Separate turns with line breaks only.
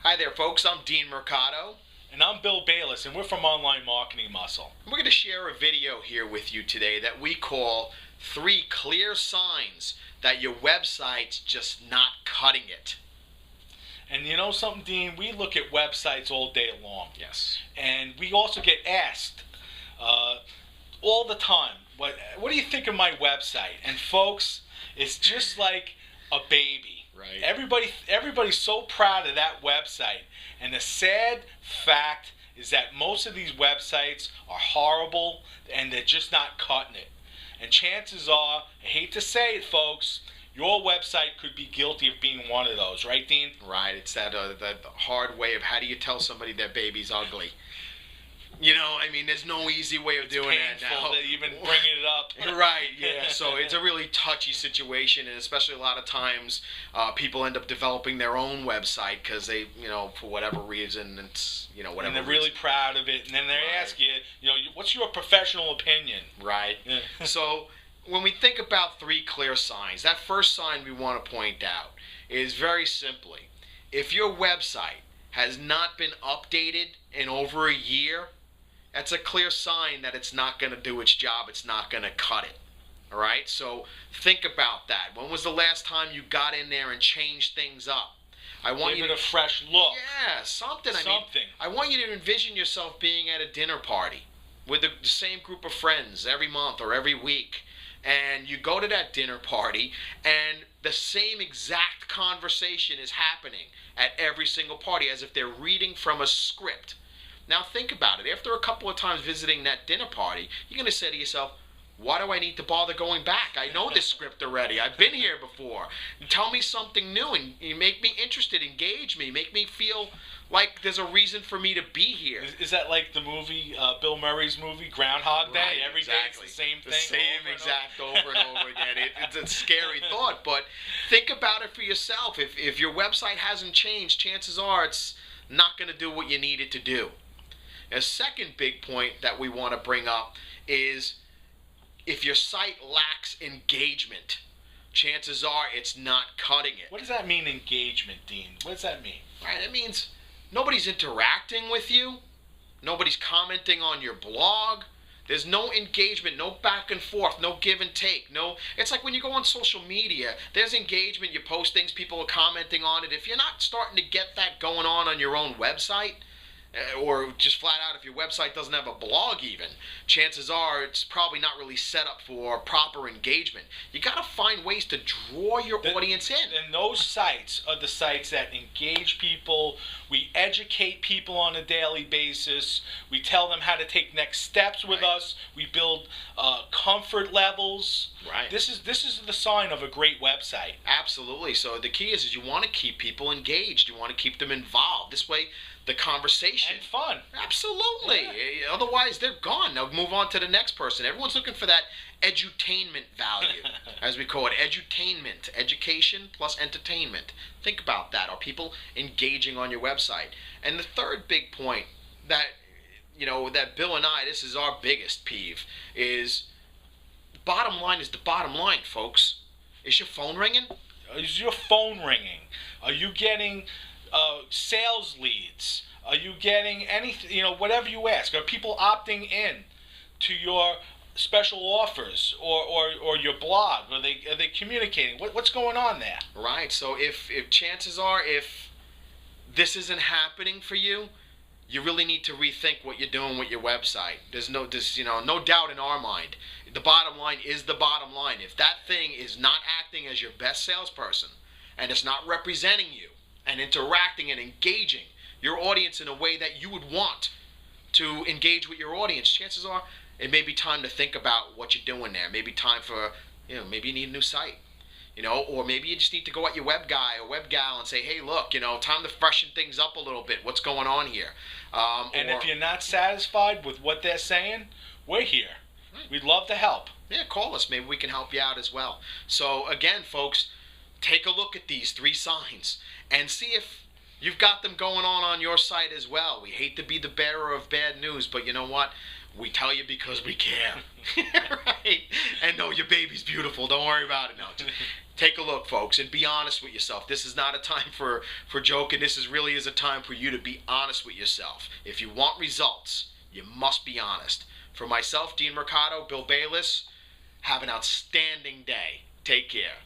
Hi there, folks. I'm Dean Mercado.
And I'm Bill Bayless, and we're from Online Marketing Muscle.
We're going to share a video here with you today that we call 3 clear signs that your website's just not cutting it.
And you know something, Dean? We look at websites all day long.
Yes.
And we also get asked all the time, what do you think of my website? And folks, it's just like a baby.
Right.
Everybody's so proud of that website. And the sad fact is that most of these websites are horrible and they're just not cutting it. And chances are, I hate to say it, folks, your website could be guilty of being one of those, right, Dean?
Right. It's that hard way of how do you tell somebody their baby's ugly? You know, I mean, there's no easy way of doing that now.
To even bring it up.
Right, yeah. So it's a really touchy situation, and especially a lot of times people end up developing their own website because they, you know, for whatever reason, it's, you know, whatever.
And they're really proud of it, and then they ask you, you know, what's your professional opinion?
Right.
Yeah.
So when we think about 3 clear signs, that first sign we want to point out is very simply, if your website has not been updated in over a year, that's a clear sign that it's not going to do its job. It's not going to cut it. All right? So think about that. When was the last time you got in there and changed things up?
Give it a fresh look.
Yeah, something. I want you to envision yourself being at a dinner party with the same group of friends every month or every week. And you go to that dinner party and the same exact conversation is happening at every single party as if they're reading from a script. Now think about it. After a couple of times visiting that dinner party, you're going to say to yourself, why do I need to bother going back? I know this script already. I've been here before. Tell me something new and you make me interested, engage me, make me feel like there's a reason for me to be here.
Is that like the movie, Bill Murray's movie, Groundhog Day?
Right,
Every day it's the same thing.
The same exact over and over again. It's a scary thought, but think about it for yourself. If your website hasn't changed, chances are it's not going to do what you need it to do. A second big point that we want to bring up is if your site lacks engagement, chances are it's not cutting it.
What does that mean, engagement, Dean? What does that mean?
Right, it means nobody's interacting with you. Nobody's commenting on your blog. There's no engagement, no back and forth, no give and take. It's like when you go on social media, there's engagement, you post things, people are commenting on it. If you're not starting to get that going on your own website, or just flat out if your website doesn't have a blog even, chances are it's probably not really set up for proper engagement. You got to find ways to draw your audience in.
And those sites are the sites that engage people. We educate people on a daily basis. We tell them how to take next steps with us. We build comfort levels.
Right.
This is the sign of a great website.
Absolutely. So the key is you want to keep people engaged. You want to keep them involved. This way, the conversation.
And fun.
Absolutely. Yeah. Otherwise, they're gone. They'll move on to the next person. Everyone's looking for that edutainment value, as we call it. Edutainment. Education plus entertainment. Think about that. Are people engaging on your website? And the third big point that, you know, that Bill and I, this is our biggest peeve, is bottom line is the bottom line, folks. Is your phone ringing?
Is your phone ringing? Are you getting sales leads? Are you getting anything, you know, whatever you ask? Are people opting in to your special offers or your blog? Are they communicating? What's going on there?
Right. So if chances are, if this isn't happening for you, you really need to rethink what you're doing with your website. There's no doubt in our mind. The bottom line is the bottom line. If that thing is not acting as your best salesperson and it's not representing you and interacting and engaging your audience in a way that you would want to engage with your audience, chances are it may be time to think about what you're doing there. Maybe time for, maybe you need a new site. Or maybe you just need to go at your web guy or web gal and say, hey, look, time to freshen things up a little bit. What's going on here?
And if you're not satisfied with what they're saying, we're here. We'd love to help.
Yeah, call us. Maybe we can help you out as well. So again, folks, take a look at these 3 signs and see if you've got them going on your site as well. We hate to be the bearer of bad news, but you know what? We tell you because we care. Right? And no, your baby's beautiful. Don't worry about it. No. Take a look, folks, and be honest with yourself. This is not a time for joking. This really is a time for you to be honest with yourself. If you want results, you must be honest. For myself, Dean Mercado, Bill Bayless, have an outstanding day. Take care.